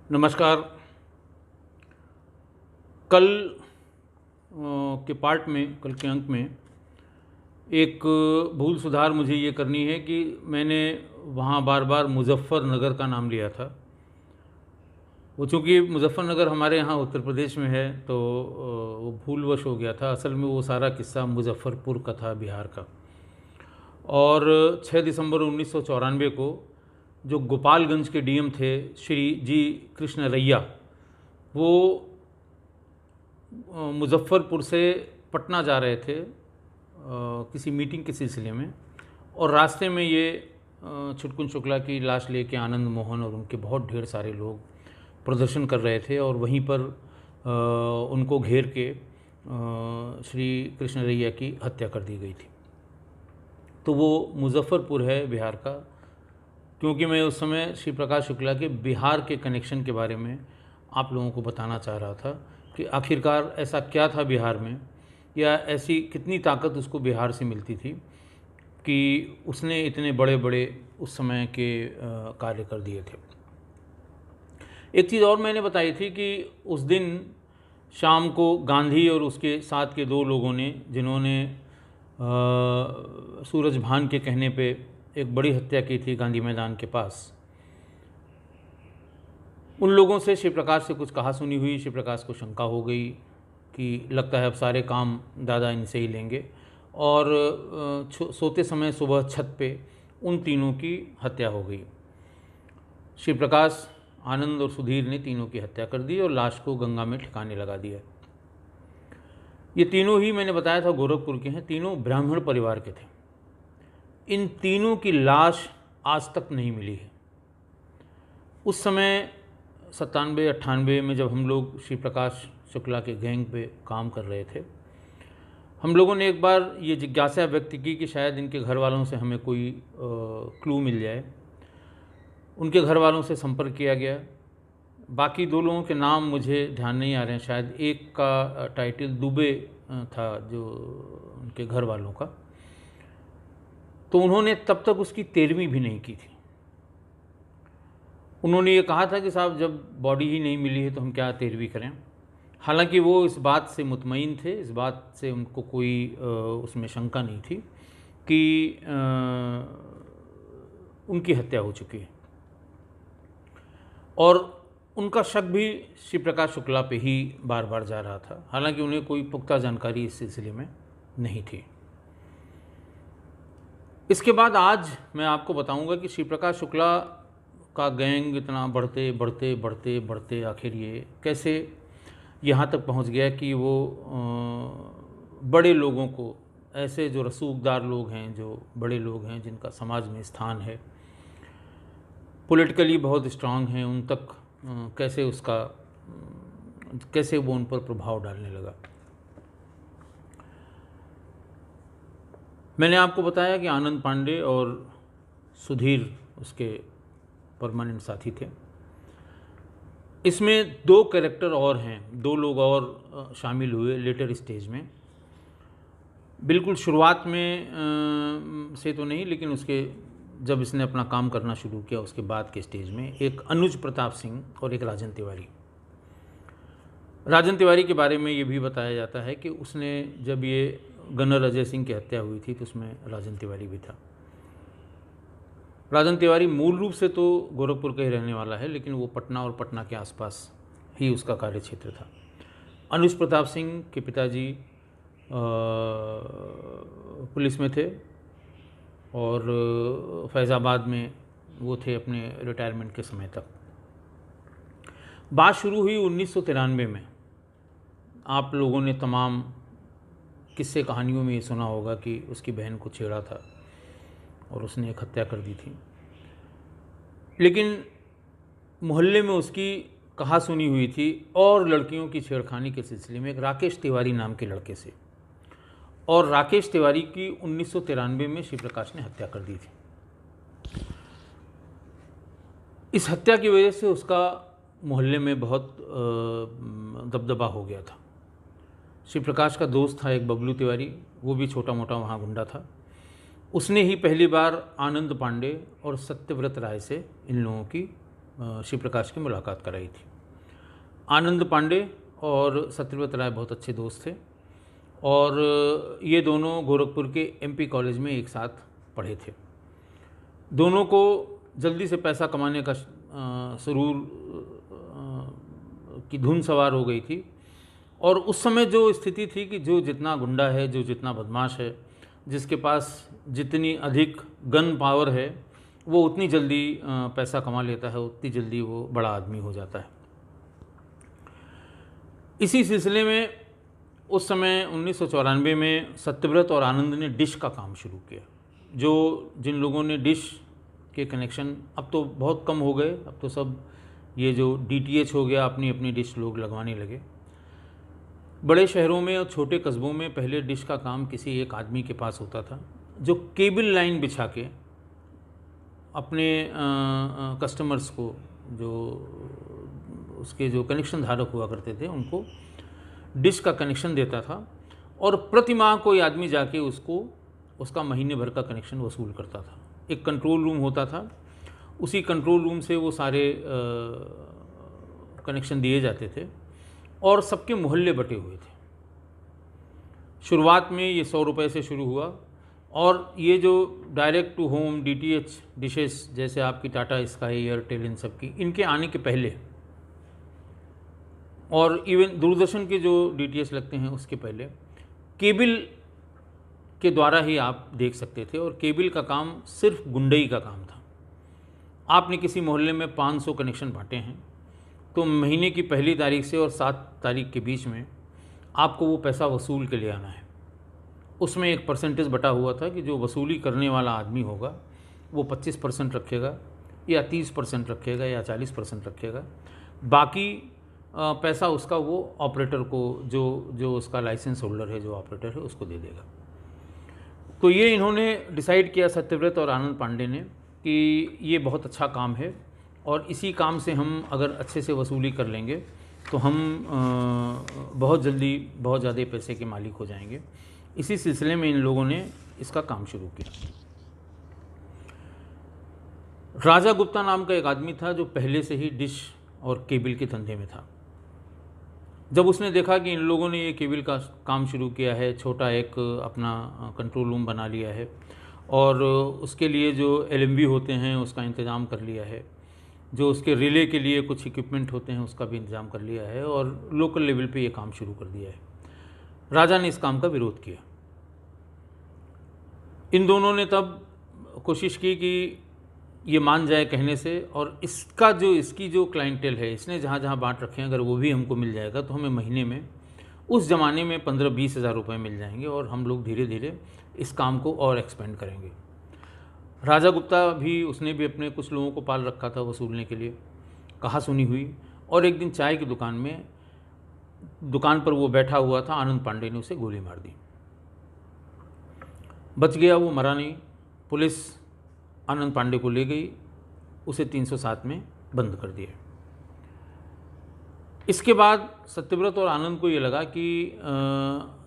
नमस्कार। कल के पार्ट में, कल के अंक में एक भूल सुधार मुझे ये करनी है कि मैंने वहाँ बार बार मुज़फ़्फ़रनगर का नाम लिया था। वो चूँकि मुज़फ़्फ़रनगर हमारे यहाँ उत्तर प्रदेश में है तो वो भूलवश हो गया था। असल में वो सारा किस्सा मुज़फ़्फ़रपुर का था, बिहार का। और 6 दिसंबर 1994 को जो गोपालगंज के डीएम थे श्री जी कृष्ण रैया, वो मुज़फ़्फ़रपुर से पटना जा रहे थे किसी मीटिंग के सिलसिले में, और रास्ते में ये छुटकुन शुक्ला की लाश लेके आनंद मोहन और उनके बहुत ढेर सारे लोग प्रदर्शन कर रहे थे, और वहीं पर उनको घेर के श्री कृष्ण रैया की हत्या कर दी गई थी। तो वो मुज़फ़्फ़रपुर है बिहार का, क्योंकि मैं उस समय श्री प्रकाश शुक्ला के बिहार के कनेक्शन के बारे में आप लोगों को बताना चाह रहा था कि आखिरकार ऐसा क्या था बिहार में, या ऐसी कितनी ताकत उसको बिहार से मिलती थी कि उसने इतने बड़े बड़े उस समय के कार्य कर दिए थे। एक चीज़ और मैंने बताई थी कि उस दिन शाम को गांधी और उसके साथ के दो लोगों ने, जिन्होंने सूरज भान के कहने पे एक बड़ी हत्या की थी गांधी मैदान के पास, उन लोगों से शिव प्रकाश से कुछ कहा सुनी हुई। शिव प्रकाश को शंका हो गई कि लगता है अब सारे काम दादा इनसे ही लेंगे, और सोते समय सुबह छत पे उन तीनों की हत्या हो गई। शिव प्रकाश, आनंद और सुधीर ने तीनों की हत्या कर दी और लाश को गंगा में ठिकाने लगा दिया। ये तीनों ही मैंने बताया था गोरखपुर के हैं, तीनों ब्राह्मण परिवार के थे। इन तीनों की लाश आज तक नहीं मिली है। उस समय 97-98 में जब हम लोग श्री प्रकाश शुक्ला के गैंग पे काम कर रहे थे, हम लोगों ने एक बार ये जिज्ञासा व्यक्त की कि शायद इनके घर वालों से हमें कोई क्लू मिल जाए। उनके घर वालों से संपर्क किया गया। बाकी दो लोगों के नाम मुझे ध्यान नहीं आ रहे हैं, शायद एक का टाइटल दुबे था जो उनके घर वालों का। तो उन्होंने तब तक उसकी 13वीं भी नहीं की थी। उन्होंने ये कहा था कि साहब जब बॉडी ही नहीं मिली है तो हम क्या 13वीं करें। हालांकि वो इस बात से मुतमईन थे, इस बात से उनको कोई उसमें शंका नहीं थी कि उनकी हत्या हो चुकी है, और उनका शक भी श्री प्रकाश शुक्ला पे ही बार बार जा रहा था। हालांकि उन्हें कोई पुख्ता जानकारी इस सिलसिले में नहीं थी। इसके बाद आज मैं आपको बताऊंगा कि श्री प्रकाश शुक्ला का गैंग इतना बढ़ते बढ़ते बढ़ते बढ़ते आखिर ये कैसे यहाँ तक पहुँच गया कि वो बड़े लोगों को, ऐसे जो रसूखदार लोग हैं, जो बड़े लोग हैं जिनका समाज में स्थान है, पॉलिटिकली बहुत स्ट्रांग हैं, उन तक कैसे वो उन पर प्रभाव डालने लगा। मैंने आपको बताया कि आनंद पांडे और सुधीर उसके परमानेंट साथी थे। इसमें दो कैरेक्टर और हैं, दो लोग और शामिल हुए लेटर स्टेज में। बिल्कुल शुरुआत में से तो नहीं, लेकिन उसके जब इसने अपना काम करना शुरू किया उसके बाद के स्टेज में एक अनुज प्रताप सिंह और एक राजन तिवारी। राजन तिवारी के बारे में ये भी बताया जाता है कि उसने, जब ये गनर अजय सिंह की हत्या हुई थी तो उसमें राजन तिवारी भी था। राजन तिवारी मूल रूप से तो गोरखपुर का ही रहने वाला है, लेकिन वो पटना और पटना के आसपास ही उसका कार्य क्षेत्र था। अनुज प्रताप सिंह के पिताजी पुलिस में थे और फैज़ाबाद में वो थे अपने रिटायरमेंट के समय तक। बात शुरू हुई 1993 में। आप लोगों ने तमाम किस्से कहानियों में ये सुना होगा कि उसकी बहन को छेड़ा था और उसने एक हत्या कर दी थी। लेकिन मोहल्ले में उसकी कहा सुनी हुई थी और लड़कियों की छेड़खानी के सिलसिले में एक राकेश तिवारी नाम के लड़के से, और राकेश तिवारी की 1993 में श्री प्रकाश ने हत्या कर दी थी। इस हत्या की वजह से उसका मोहल्ले में बहुत दबदबा हो गया था। श्री प्रकाश का दोस्त था एक बबलू तिवारी, वो भी छोटा मोटा वहाँ गुंडा था। उसने ही पहली बार आनंद पांडे और सत्यव्रत राय से इन लोगों की शिव प्रकाश की मुलाकात कराई थी। आनंद पांडे और सत्यव्रत राय बहुत अच्छे दोस्त थे और ये दोनों गोरखपुर के एमपी कॉलेज में एक साथ पढ़े थे। दोनों को जल्दी से पैसा कमाने का सुरूर की धुन सवार हो गई थी और उस समय जो स्थिति थी कि जो जितना गुंडा है, जो जितना बदमाश है, जिसके पास जितनी अधिक गन पावर है, वो उतनी जल्दी पैसा कमा लेता है, उतनी जल्दी वो बड़ा आदमी हो जाता है। इसी सिलसिले में उस समय 1994 में सत्यव्रत और आनंद ने डिश का काम शुरू किया। जो जिन लोगों ने डिश के कनेक्शन, अब तो बहुत कम हो गए, अब तो सब ये जो DTH हो गया, अपनी अपनी डिश लोग लगवाने लगे। बड़े शहरों में और छोटे कस्बों में पहले डिश का काम किसी एक आदमी के पास होता था, जो केबल लाइन बिछा के अपने कस्टमर्स को, जो उसके जो कनेक्शन धारक हुआ करते थे, उनको डिश का कनेक्शन देता था और प्रति माह कोई आदमी जाके उसका महीने भर का कनेक्शन वसूल करता था। एक कंट्रोल रूम होता था, उसी कंट्रोल रूम से वो सारे कनेक्शन दिए जाते थे और सबके मोहल्ले बटे हुए थे। शुरुआत में ये 100 रुपये से शुरू हुआ और ये जो direct to home DTH dishes, जैसे आपकी टाटा स्काई, एयरटेल, इन सब की, इनके आने के पहले, और इवन दूरदर्शन के जो DTH लगते हैं उसके पहले, केबल के द्वारा ही आप देख सकते थे और केबल का काम सिर्फ गुंडई का काम था। आपने किसी मोहल्ले में 500 कनेक्शन बांटे हैं तो महीने की पहली तारीख से और 7 तारीख के बीच में आपको वो पैसा वसूल के ले आना है। उसमें एक परसेंटेज बटा हुआ था कि जो वसूली करने वाला आदमी होगा वो 25% रखेगा या 30% रखेगा या 40% रखेगा, बाकी पैसा उसका वो ऑपरेटर को, जो उसका लाइसेंस होल्डर है, जो ऑपरेटर है, उसको दे देगा। तो ये इन्होंने डिसाइड किया, सत्यव्रत और आनंद पांडे ने, कि ये बहुत अच्छा काम है और इसी काम से हम अगर अच्छे से वसूली कर लेंगे तो हम बहुत जल्दी बहुत ज़्यादा पैसे के मालिक हो जाएंगे। इसी सिलसिले में इन लोगों ने इसका काम शुरू किया। राजा गुप्ता नाम का एक आदमी था जो पहले से ही डिश और केबल के धंधे में था। जब उसने देखा कि इन लोगों ने ये केबल का काम शुरू किया है, छोटा एक अपना कंट्रोल रूम बना लिया है और उसके लिए जो LMV होते हैं उसका इंतज़ाम कर लिया है, जो उसके रिले के लिए कुछ इक्विपमेंट होते हैं उसका भी इंतज़ाम कर लिया है और लोकल लेवल पे ये काम शुरू कर दिया है, राजा ने इस काम का विरोध किया। इन दोनों ने तब कोशिश की कि ये मान जाए कहने से, और इसकी जो क्लाइंटेल है, इसने जहाँ जहाँ बांट रखे हैं, अगर वो भी हमको मिल जाएगा तो हमें महीने में, उस ज़माने में 15-20 हज़ार रुपये मिल जाएंगे और हम लोग धीरे धीरे इस काम को और एक्सपेंड करेंगे। राजा गुप्ता भी, उसने भी अपने कुछ लोगों को पाल रखा था वसूलने के लिए। कहा सुनी हुई और एक दिन चाय की दुकान पर वो बैठा हुआ था, आनंद पांडे ने उसे गोली मार दी। बच गया, वो मरा नहीं। पुलिस आनंद पांडे को ले गई, उसे 307 में बंद कर दिया। इसके बाद सत्यव्रत और आनंद को ये लगा कि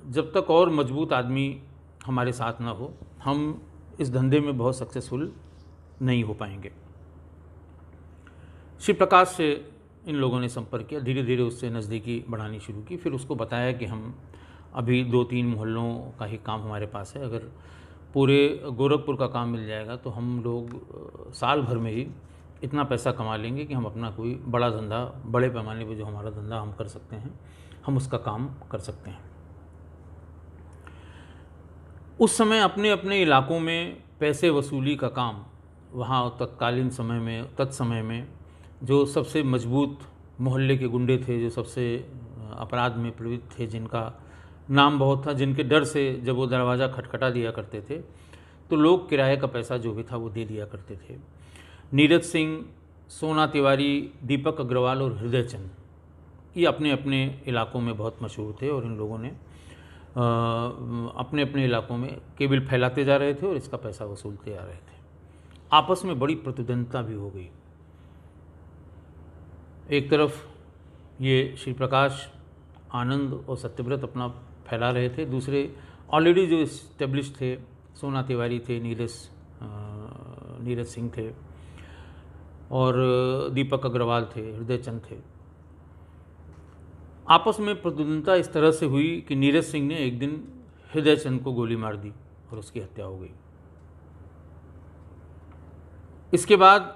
जब तक और मजबूत आदमी हमारे साथ ना हो, हम इस धंधे में बहुत सक्सेसफुल नहीं हो पाएंगे। शिव प्रकाश से इन लोगों ने संपर्क किया, धीरे धीरे उससे नज़दीकी बढ़ानी शुरू की। फिर उसको बताया कि हम अभी 2-3 मोहल्लों का ही काम हमारे पास है, अगर पूरे गोरखपुर का काम मिल जाएगा तो हम लोग साल भर में ही इतना पैसा कमा लेंगे कि हम अपना कोई बड़ा धंधा, बड़े पैमाने पर जो हमारा धंधा हम कर सकते हैं, हम उसका काम कर सकते हैं। उस समय अपने अपने इलाकों में पैसे वसूली का काम, वहाँ तत्समय में जो सबसे मजबूत मोहल्ले के गुंडे थे, जो सबसे अपराध में प्रवृत्त थे, जिनका नाम बहुत था, जिनके डर से जब वो दरवाज़ा खटखटा दिया करते थे तो लोग किराए का पैसा जो भी था वो दे दिया करते थे। नीरज सिंह, सोना तिवारी, दीपक अग्रवाल और हृदय चंद, ये अपने अपने इलाकों में बहुत मशहूर थे और इन लोगों ने अपने अपने इलाकों में केबल फैलाते जा रहे थे और इसका पैसा वसूलते जा रहे थे। आपस में बड़ी प्रतिद्वंदता भी हो गई। एक तरफ ये श्री प्रकाश, आनंद और सत्यव्रत अपना फैला रहे थे, दूसरे ऑलरेडी जो इस्टेब्लिश थे, सोना तिवारी थे, नीरज सिंह थे, और दीपक अग्रवाल थे, हृदय चंद थे। आपस में प्रतिद्वंदता इस तरह से हुई कि नीरज सिंह ने एक दिन हृदय चंद को गोली मार दी और उसकी हत्या हो गई। इसके बाद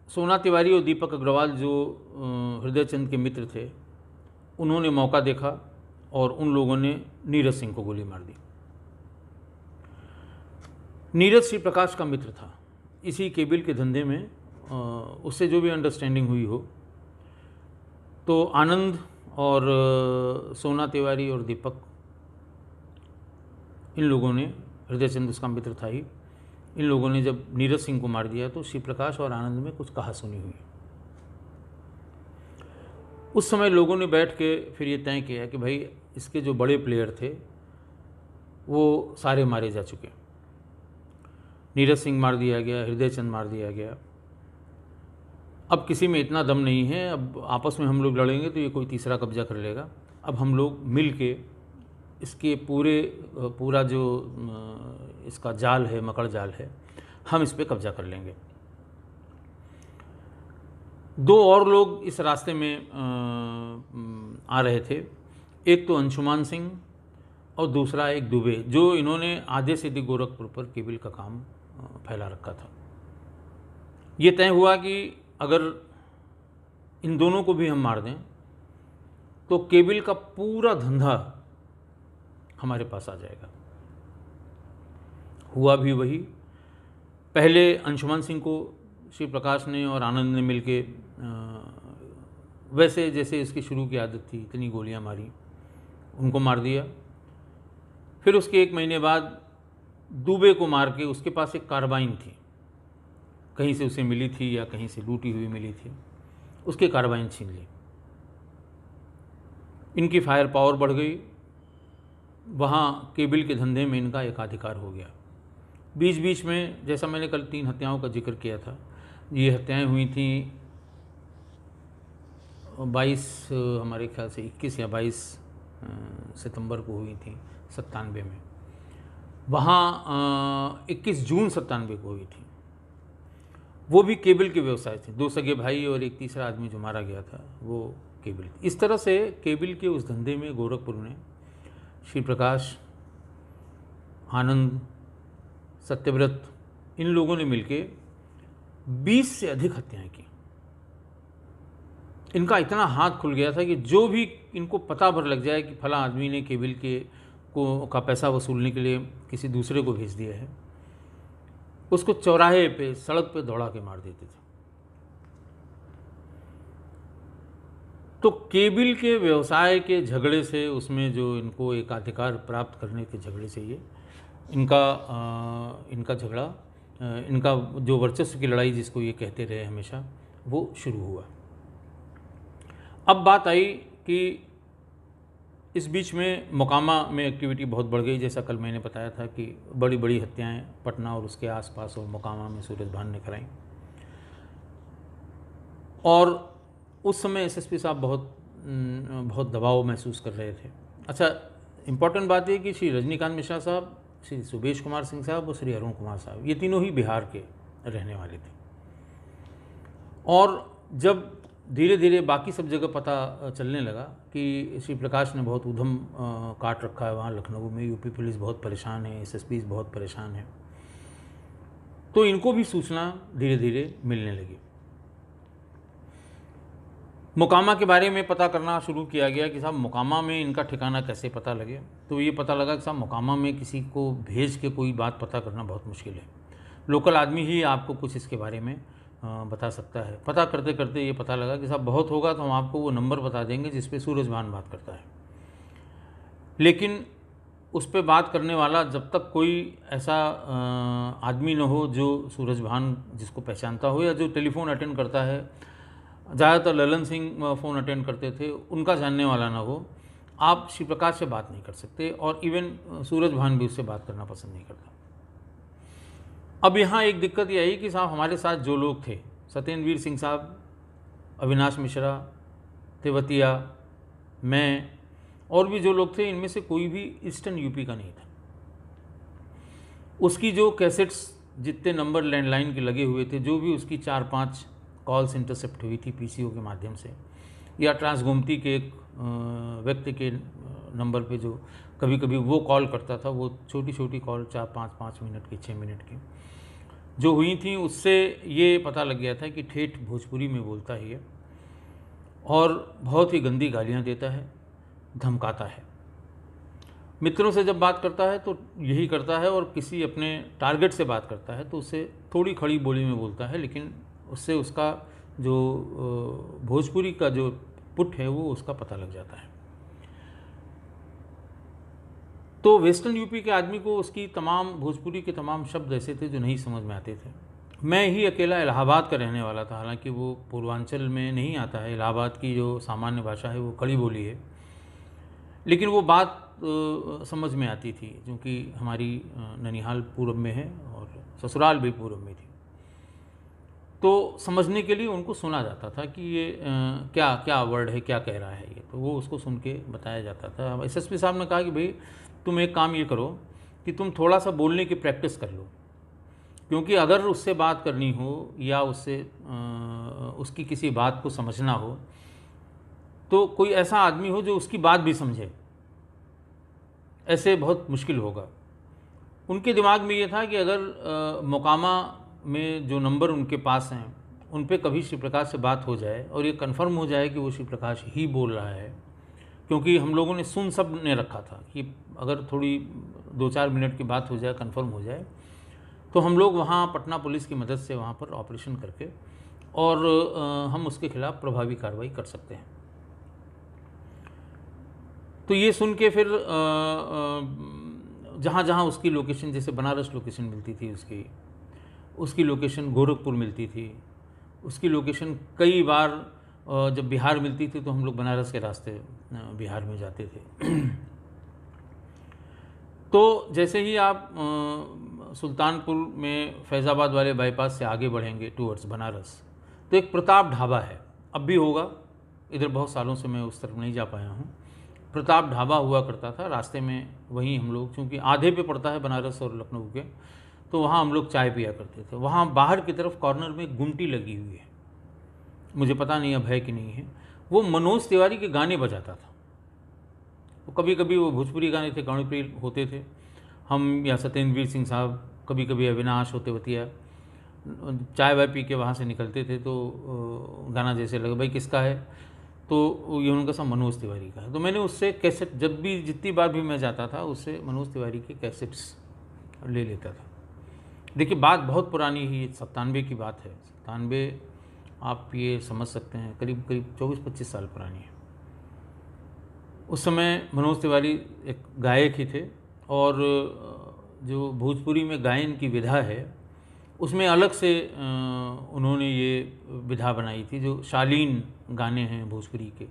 सोना तिवारी और दीपक अग्रवाल जो हृदय चंद के मित्र थे, उन्होंने मौका देखा और उन लोगों ने नीरज सिंह को गोली मार दी। नीरज श्री प्रकाश का मित्र था। इसी केबिल के धंधे में उससे जो भी अंडरस्टैंडिंग हुई हो, तो आनंद और सोना तिवारी और दीपक, इन लोगों ने, हृदय चंद उसका मित्र था ही, इन लोगों ने जब नीरज सिंह को मार दिया तो श्री प्रकाश और आनंद में कुछ कहासुनी हुई। उस समय लोगों ने बैठ के फिर ये तय किया कि भाई इसके जो बड़े प्लेयर थे वो सारे मारे जा चुके। नीरज सिंह मार दिया गया, हृदय चंद मार दिया गया। अब किसी में इतना दम नहीं है, अब आपस में हम लोग लड़ेंगे तो ये कोई तीसरा कब्जा कर लेगा। अब हम लोग मिल के इसके पूरा जो इसका जाल है, मकड़ जाल है, हम इस पे कब्जा कर लेंगे। दो और लोग इस रास्ते में आ रहे थे। एक तो अंशुमान सिंह और दूसरा एक दुबे, जो इन्होंने आधे से अधिक गोरखपुर पर केबिल का काम फैला रखा था। ये तय हुआ कि अगर इन दोनों को भी हम मार दें तो केबिल का पूरा धंधा हमारे पास आ जाएगा। हुआ भी वही। पहले अंशुमान सिंह को श्री प्रकाश ने और आनंद ने मिलके वैसे जैसे इसकी शुरू की आदत थी इतनी गोलियां मारी, उनको मार दिया। फिर उसके 1 महीने बाद दुबे को मार के, उसके पास एक कार्बाइन थी, कहीं से उसे मिली थी या कहीं से लूटी हुई मिली थी, उसके कार्बाइन छीन ली। इनकी फायर पावर बढ़ गई। वहाँ केबिल के धंधे में इनका एकाधिकार हो गया। बीच बीच में, जैसा मैंने कल 3 हत्याओं का जिक्र किया था, ये हत्याएं हुई थी 22 हमारे ख्याल से 21 या 22 सितंबर को हुई थी 97 में। वहाँ 21 जून 97 को हुई थी। वो भी केबिल के व्यवसाय थे। 2 सगे भाई और एक तीसरा आदमी जो मारा गया था वो केबिल। इस तरह से केबिल के उस धंधे में गोरखपुर ने श्री प्रकाश, आनंद, सत्यव्रत, इन लोगों ने मिलके 20 से अधिक हत्याएं की। इनका इतना हाथ खुल गया था कि जो भी इनको पता भर लग जाए कि फला आदमी ने केबिल के का पैसा वसूलने के लिए किसी दूसरे को भेज दिया है, उसको चौराहे पे, सड़क पे दौड़ा के मार देते थे। तो केबिल के व्यवसाय के झगड़े से, उसमें जो इनको एकाधिकार प्राप्त करने के झगड़े से ये इनका झगड़ा, इनका जो वर्चस्व की लड़ाई जिसको ये कहते रहे हमेशा, वो शुरू हुआ। अब बात आई कि इस बीच में मोकामा में एक्टिविटी बहुत बढ़ गई। जैसा कल मैंने बताया था कि बड़ी बड़ी हत्याएं पटना और उसके आसपास और मोकामा में सूरजभान ने कराई। और उस समय एसएसपी साहब बहुत दबाव महसूस कर रहे थे। अच्छा, इम्पॉर्टेंट बात यह कि श्री रजनीकांत मिश्रा साहब, श्री सुबेश कुमार सिंह साहब और श्री अरुण कुमार साहब, ये तीनों ही बिहार के रहने वाले थे। और जब धीरे धीरे बाकी सब जगह पता चलने लगा कि श्री प्रकाश ने बहुत उधम काट रखा है वहाँ लखनऊ में, यूपी पुलिस बहुत परेशान है, एसएसपी बहुत परेशान है, तो इनको भी सूचना धीरे धीरे मिलने लगी। मोकामा के बारे में पता करना शुरू किया गया कि साहब मोकामा में इनका ठिकाना कैसे पता लगे। तो ये पता लगा कि साहब मोकामा में किसी को भेज के कोई बात पता करना बहुत मुश्किल है, लोकल आदमी ही आपको कुछ इसके बारे में बता सकता है। पता करते करते ये पता लगा कि साहब बहुत होगा तो हम आपको वो नंबर बता देंगे जिस पे सूरजभान बात करता है। लेकिन उस पे बात करने वाला जब तक कोई ऐसा आदमी न हो जो सूरजभान जिसको पहचानता हो, या जो टेलीफोन अटेंड करता है, ज़्यादातर ललन सिंह फ़ोन अटेंड करते थे, उनका जानने वाला ना हो, आप श्री प्रकाश से बात नहीं कर सकते। और इवन सूरजभान भी उससे बात करना पसंद नहीं करता। अब यहाँ एक दिक्कत ये आई कि साहब हमारे साथ जो लोग थे, सत्येंद्रवीर सिंह साहब, अविनाश मिश्रा, तेवतिया, मैं और भी जो लोग थे, इनमें से कोई भी ईस्टर्न यूपी का नहीं था। उसकी जो कैसेट्स, जितने नंबर लैंडलाइन के लगे हुए थे, जो भी उसकी 4-5 कॉल्स इंटरसेप्ट हुई थी पीसीओ के माध्यम से, या ट्रांसगोमती के एक व्यक्ति के नंबर पे जो कभी कभी वो कॉल करता था, वो छोटी छोटी कॉल 4-5 मिनट की, 6 मिनट की जो हुई थी, उससे ये पता लग गया था कि ठेठ भोजपुरी में बोलता ही है और बहुत ही गंदी गालियाँ देता है, धमकाता है। मित्रों से जब बात करता है तो यही करता है, और किसी अपने टारगेट से बात करता है तो उससे थोड़ी खड़ी बोली में बोलता है, लेकिन उससे उसका जो भोजपुरी का जो पुट है वो उसका पता लग जाता है। तो वेस्टर्न यूपी के आदमी को उसकी तमाम भोजपुरी के तमाम शब्द ऐसे थे जो नहीं समझ में आते थे। मैं ही अकेला इलाहाबाद का रहने वाला था, हालांकि वो पूर्वांचल में नहीं आता है, इलाहाबाद की जो सामान्य भाषा है वो खड़ी बोली है, लेकिन वो बात समझ में आती थी, क्योंकि हमारी ननिहाल पूरब में है और ससुराल भी पूरब में थी, तो समझने के लिए उनको सुना जाता था कि ये क्या क्या वर्ड है, क्या कह रहा है ये, तो वो उसको सुन के बताया जाता था। एसएसपी साहब ने कहा कि भाई तुम एक काम ये करो कि तुम थोड़ा सा बोलने की प्रैक्टिस कर लो, क्योंकि अगर उससे बात करनी हो या उससे उसकी किसी बात को समझना हो तो कोई ऐसा आदमी हो जो उसकी बात भी समझे, ऐसे बहुत मुश्किल होगा। उनके दिमाग में ये था कि अगर मोकामा में जो नंबर उनके पास हैं उन पे कभी श्री प्रकाश से बात हो जाए और ये कंफर्म हो जाए कि वो श्री प्रकाश ही बोल रहा है, क्योंकि हम लोगों ने सुन सब ने रखा था कि अगर थोड़ी 2-4 मिनट की बात हो जाए, कंफर्म हो जाए, तो हम लोग वहाँ पटना पुलिस की मदद से वहाँ पर ऑपरेशन करके और हम उसके खिलाफ़ प्रभावी कार्रवाई कर सकते हैं। तो ये सुन के फिर जहाँ जहाँ उसकी लोकेशन, जैसे बनारस लोकेशन मिलती थी उसकी लोकेशन गोरखपुर मिलती थी, उसकी लोकेशन कई बार जब बिहार मिलती थी तो हम लोग बनारस के रास्ते बिहार में जाते थे। तो जैसे ही आप सुल्तानपुर में फैज़ाबाद वाले बाईपास से आगे बढ़ेंगे टूवर्ड्स बनारस, तो एक प्रताप ढाबा है, अब भी होगा, इधर बहुत सालों से मैं उस तरफ नहीं जा पाया हूँ। प्रताप ढाबा हुआ करता था रास्ते में, वहीं हम लोग, चूँकि आधे पे पड़ता है बनारस और लखनऊ के, तो वहाँ हम लोग चाय पिया करते थे। वहाँ बाहर की तरफ कॉर्नर में गुमटी लगी हुई है, मुझे पता नहीं अब है कि नहीं है, वो मनोज तिवारी के गाने बजाता था। तो कभी कभी वो भोजपुरी गाने थे, गाने होते थे, हम या सत्येंद्र सिंह साहब, कभी कभी अविनाश होतेवतिया चाय वाय पी के वहाँ से निकलते थे, तो गाना जैसे लगे भाई किसका है, तो ये उनका सब मनोज तिवारी का है। तो मैंने उससे कैसेट, जब भी जितनी बार भी मैं जाता था उससे मनोज तिवारी के कैसेट्स ले लेता था। देखिए बात बहुत पुरानी ही, 97 की बात है, 97 आप ये समझ सकते हैं करीब 24-25 साल पुरानी है। उस समय मनोज तिवारी एक गायक ही थे, और जो भोजपुरी में गायन की विधा है उसमें अलग से उन्होंने ये विधा बनाई थी, जो शालीन गाने हैं भोजपुरी के,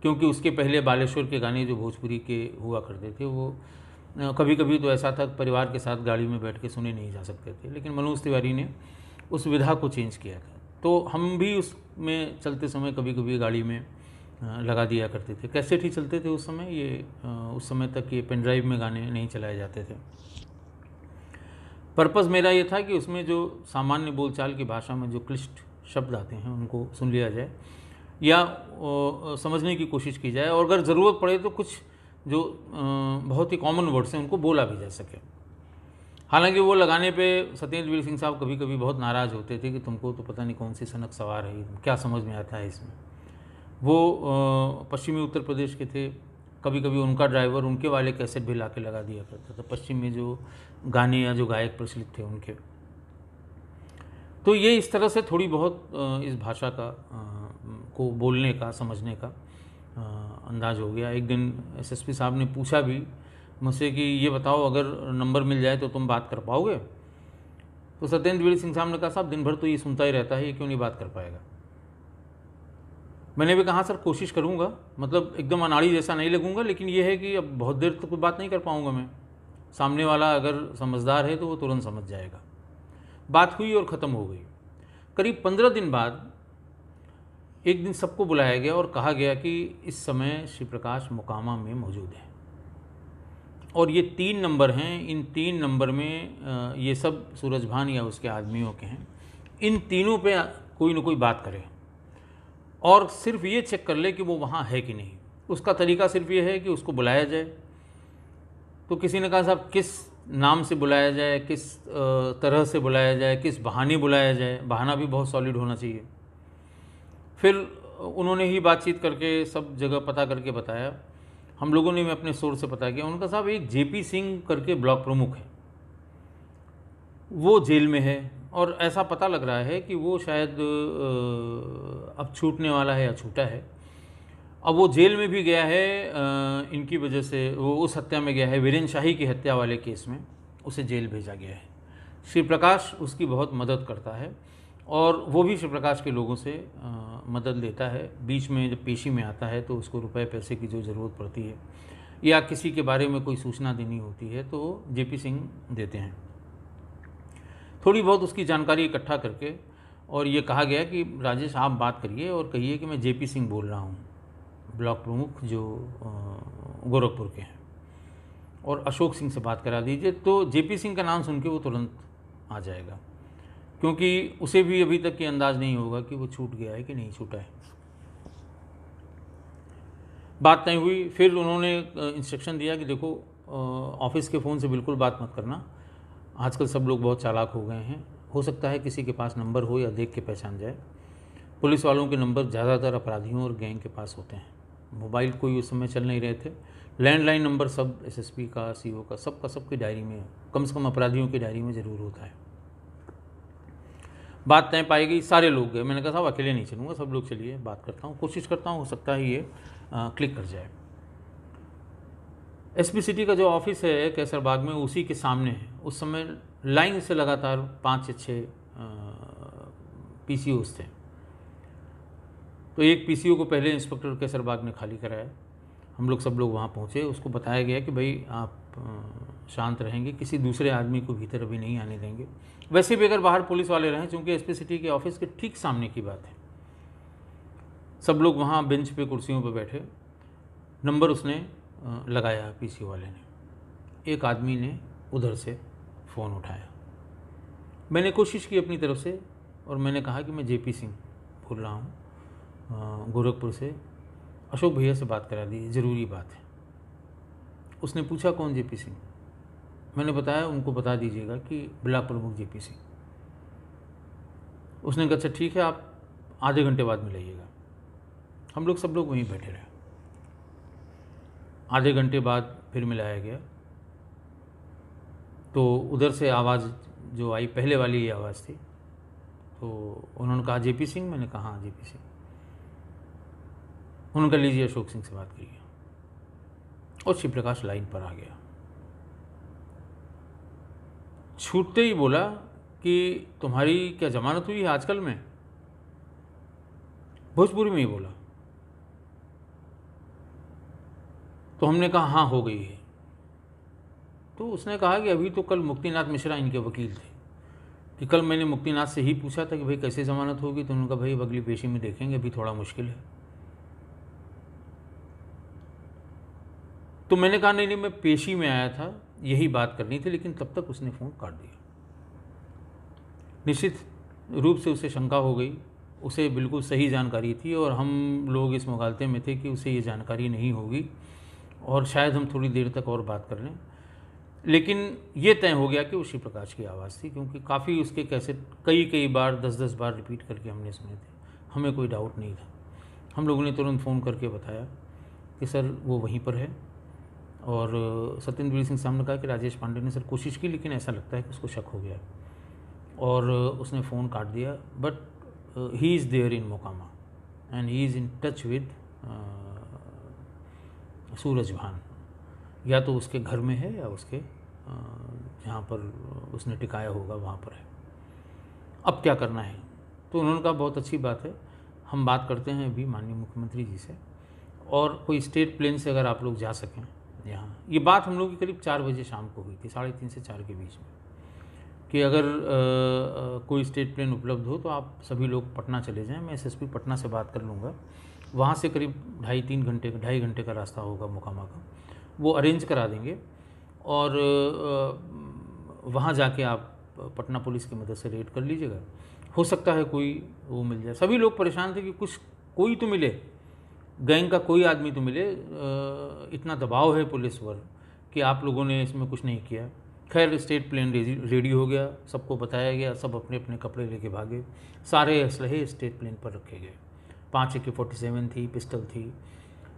क्योंकि उसके पहले बालेश्वर के गाने जो भोजपुरी के हुआ करते थे वो कभी कभी तो ऐसा था परिवार के साथ गाड़ी में बैठ के सुने नहीं जा सकते थे, लेकिन मनोज तिवारी ने उस विधा को चेंज किया था। तो हम भी उसमें चलते समय कभी कभी गाड़ी में लगा दिया करते थे। कैसेट ही चलते थे उस समय, ये उस समय तक ये पेन ड्राइव में गाने नहीं चलाए जाते थे। पर्पज़ मेरा ये था कि उसमें जो सामान्य बोलचाल की भाषा में जो क्लिष्ट शब्द आते हैं उनको सुन लिया जाए या समझने की कोशिश की जाए, और अगर ज़रूरत पड़े तो कुछ जो बहुत ही कॉमन वर्ड्स हैं उनको बोला भी जा सके। हालांकि वो लगाने पे सत्येंद्र सिंह साहब कभी कभी बहुत नाराज़ होते थे कि तुमको तो पता नहीं कौन सी सनक सवार है, क्या समझ में आता है इसमें। वो पश्चिमी उत्तर प्रदेश के थे, कभी कभी उनका ड्राइवर उनके वाले कैसेट भी ला के लगा दिया करता था, पश्चिम में जो गाने या जो गायक प्रचलित थे उनके। तो ये इस तरह से थोड़ी बहुत इस भाषा का को बोलने का, समझने का अंदाज हो गया। एक दिन एसएसपी साहब ने पूछा भी मुझसे कि ये बताओ अगर नंबर मिल जाए तो तुम बात कर पाओगे? तो सत्येंद्र सिंह साहब ने कहा साहब दिन भर तो ये सुनता ही रहता है, ये क्यों नहीं बात कर पाएगा। मैंने भी कहा सर कोशिश करूँगा, मतलब एकदम अनाड़ी जैसा नहीं लगूंगा, लेकिन ये है कि अब बहुत देर तक बात नहीं कर पाऊँगा मैं, सामने वाला अगर समझदार है तो वो तुरंत समझ जाएगा। बात हुई और ख़त्म हो गई। करीब 15 दिन बाद एक दिन सबको बुलाया गया और कहा गया कि इस समय श्री प्रकाश मोकामा में मौजूद है, और ये 3 नंबर हैं, इन 3 नंबर में ये सब सूरजभान या उसके आदमियों के हैं, इन तीनों पे कोई ना कोई बात करे और सिर्फ ये चेक कर ले कि वो वहाँ है कि नहीं। उसका तरीका सिर्फ ये है कि उसको बुलाया जाए। तो किसी ने कहा साहब किस नाम से बुलाया जाए, किस तरह से बुलाया जाए, किस बहाने बुलाया जाए। बहाना भी बहुत सॉलिड होना चाहिए। फिर उन्होंने ही बातचीत करके सब जगह पता करके बताया। हम लोगों ने भी अपने सोर्स से पता किया। उनका साहब एक जेपी सिंह करके ब्लॉक प्रमुख है, वो जेल में है और ऐसा पता लग रहा है कि वो शायद अब छूटने वाला है या छूटा है। अब वो जेल में भी गया है इनकी वजह से। वो उस हत्या में गया है, वीरेन शाही की हत्या वाले केस में उसे जेल भेजा गया है। श्री प्रकाश उसकी बहुत मदद करता है और वो भी श्री प्रकाश के लोगों से मदद लेता है। बीच में जब पेशी में आता है तो उसको रुपए पैसे की जो ज़रूरत पड़ती है या किसी के बारे में कोई सूचना देनी होती है तो जेपी सिंह देते हैं। थोड़ी बहुत उसकी जानकारी इकट्ठा करके और ये कहा गया कि राजेश आप बात करिए और कहिए कि मैं जेपी सिंह बोल रहा हूँ, ब्लॉक प्रमुख जो गोरखपुर के हैं, और अशोक सिंह से बात करा दीजिए। तो जेपी सिंह का नाम सुन के वो तुरंत आ जाएगा, क्योंकि उसे भी अभी तक ये अंदाज़ नहीं होगा कि वो छूट गया है कि नहीं छूटा है। बात तय हुई। फिर उन्होंने इंस्ट्रक्शन दिया कि देखो ऑफिस के फ़ोन से बिल्कुल बात मत करना, आजकल सब लोग बहुत चालाक हो गए हैं, हो सकता है किसी के पास नंबर हो या देख के पहचान जाए। पुलिस वालों के नंबर ज़्यादातर अपराधियों और गैंग के पास होते हैं। मोबाइल कोई उस समय चल नहीं रहे थे। लैंडलाइन नंबर सब एसएसपी का, सीओ का, सबकी डायरी में, कम से कम अपराधियों की डायरी में ज़रूर होता है। बात तय पाई गई, सारे लोग गए। मैंने कहा साहब अकेले नहीं चलूँगा, सब लोग चलिए, बात करता हूँ, कोशिश करता हूँ, हो सकता है ये क्लिक कर जाए। एसपी सिटी का जो ऑफिस है कैसरबाग में, उसी के सामने है। उस समय लाइन से लगातार 5 या 6 पीसीओस थे। तो एक पीसीओ को पहले इंस्पेक्टर कैसरबाग ने खाली कराया। हम लोग सब लोग वहाँ पहुँचे। उसको बताया गया कि भाई आप शांत रहेंगे, किसी दूसरे आदमी को भीतर अभी नहीं आने देंगे। वैसे भी अगर बाहर पुलिस वाले रहें, चूँकि एसपी सिटी के ऑफिस के ठीक सामने की बात है। सब लोग वहाँ बेंच पे, कुर्सियों पे बैठे। नंबर उसने लगाया पीसीओ वाले ने। एक आदमी ने उधर से फ़ोन उठाया। मैंने कोशिश की अपनी तरफ से और मैंने कहा कि मैं जेपी सिंह बोल रहा हूँ गोरखपुर से, अशोक भैया से बात करा दी, ज़रूरी बात है। उसने पूछा कौन जेपी सिंह? मैंने बताया उनको बता दीजिएगा कि ब्लॉक प्रमुख जेपी सिंह। उसने कहा अच्छा ठीक है, आप आधे घंटे बाद मिलाइएगा। हम लोग सब लोग वहीं बैठे रहे। आधे घंटे बाद फिर मिलाया गया तो उधर से आवाज़ जो आई, पहले वाली ये आवाज़ थी। तो उन्होंने कहा जेपी सिंह? मैंने कहा हाँ जेपी सिंह। उन्होंने कहा लीजिए अशोक सिंह से बात करिए। और शिव प्रकाश लाइन पर आ गया। छूटते ही बोला कि तुम्हारी क्या जमानत हुई है आजकल में? भोजपुरी में ही बोला। तो हमने कहा हाँ हो गई है। तो उसने कहा कि अभी तो कल मुक्तिनाथ मिश्रा इनके वकील थे, कि कल मैंने मुक्तिनाथ से ही पूछा था कि भाई कैसे ज़मानत होगी। तो उन्होंने कहा भाई अगली पेशी में देखेंगे, अभी थोड़ा मुश्किल है। तो मैंने कहा नहीं, मैं पेशी में आया था, यही बात करनी थी, लेकिन तब तक उसने फ़ोन काट दिया। निश्चित रूप से उसे शंका हो गई। उसे बिल्कुल सही जानकारी थी और हम लोग इस मुगालते में थे कि उसे ये जानकारी नहीं होगी और शायद हम थोड़ी देर तक और बात कर लें। लेकिन ये तय हो गया कि वो शिव प्रकाश की आवाज़ थी, क्योंकि काफ़ी उसके कैसेट कई बार 10-10 बार रिपीट करके हमने सुने थे। हमें कोई डाउट नहीं था। हम लोगों ने तुरंत फ़ोन करके बताया कि सर वो वहीं पर है। और सत्येंद्र सिंह साहब ने कहा कि राजेश पांडे ने सर कोशिश की, लेकिन ऐसा लगता है कि उसको शक हो गया और उसने फ़ोन काट दिया। But he is there in Mokama and he is in touch with Suraj Bhan. या तो उसके घर में है या उसके जहाँ पर उसने टिकाया होगा वहाँ पर है। अब क्या करना है? तो उन्होंने कहा बहुत अच्छी बात है, हम बात करते हैं अभी माननीय मुख्यमंत्री जी से, और कोई स्टेट प्लेन से अगर आप लोग जा सकें यहाँ। ये बात हम लोग की करीब 4 बजे शाम को हुई थी, 3:30 से 4 के बीच में, कि अगर कोई स्टेट प्लेन उपलब्ध हो तो आप सभी लोग पटना चले जाएं। मैं एसएसपी पटना से बात कर लूँगा। वहाँ से करीब 2.5 घंटे का रास्ता होगा मोकामा का, वो अरेंज करा देंगे और वहाँ जाके आप पटना पुलिस की मदद से रेड कर लीजिएगा। हो सकता है कोई वो मिल जाए। सभी लोग परेशान थे कि कुछ कोई तो मिले, गैंग का कोई आदमी तो मिले। इतना दबाव है पुलिस पर कि आप लोगों ने इसमें कुछ नहीं किया। खैर स्टेट प्लेन रेडी हो गया, सबको बताया गया, सब अपने अपने कपड़े लेके भागे। सारे असलहे स्टेट प्लेन पर रखे गए। 5 AK-47 थी, पिस्टल थी,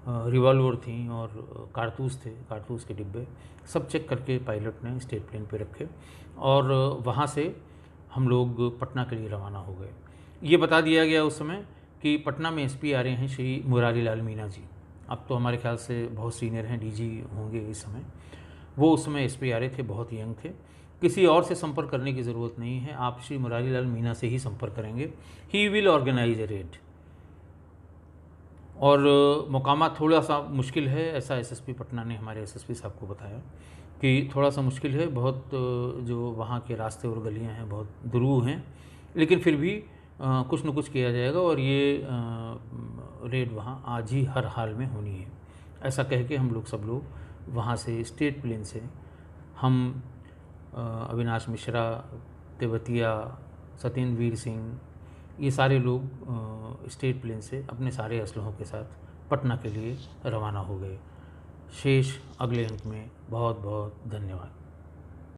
रिवॉल्वर थी और कारतूस थे, कारतूस के डिब्बे सब चेक करके पायलट ने स्टेट प्लेन पे रखे और वहाँ से हम लोग पटना के लिए रवाना हो गए। ये बता दिया गया उस समय कि पटना में SP आ रहे हैं श्री मुरारी लाल मीणा जी। अब तो हमारे ख्याल से बहुत सीनियर हैं, DG होंगे इस समय। वो उस समय SP आ रहे थे, बहुत यंग थे। किसी और से संपर्क करने की ज़रूरत नहीं है, आप श्री मुरारी लाल मीणा से ही संपर्क करेंगे। He will organise a raid. और मुकामा थोड़ा सा मुश्किल है, ऐसा SSP पटना ने हमारे SSP साहब को बताया कि थोड़ा सा मुश्किल है, बहुत जो वहाँ के रास्ते और गलियाँ हैं बहुत दुरूह हैं, लेकिन फिर भी कुछ न कुछ किया जाएगा और ये रेड वहाँ आज ही हर हाल में होनी है। ऐसा कह के हम लोग सब लोग वहाँ से स्टेट प्लेन से हम अविनाश मिश्रा, तेवतिया, सत्येंद्र वीर सिंह, ये सारे लोग स्टेट प्लेन से अपने सारे असलहों के साथ पटना के लिए रवाना हो गए। शेष अगले अंक में। बहुत बहुत धन्यवाद।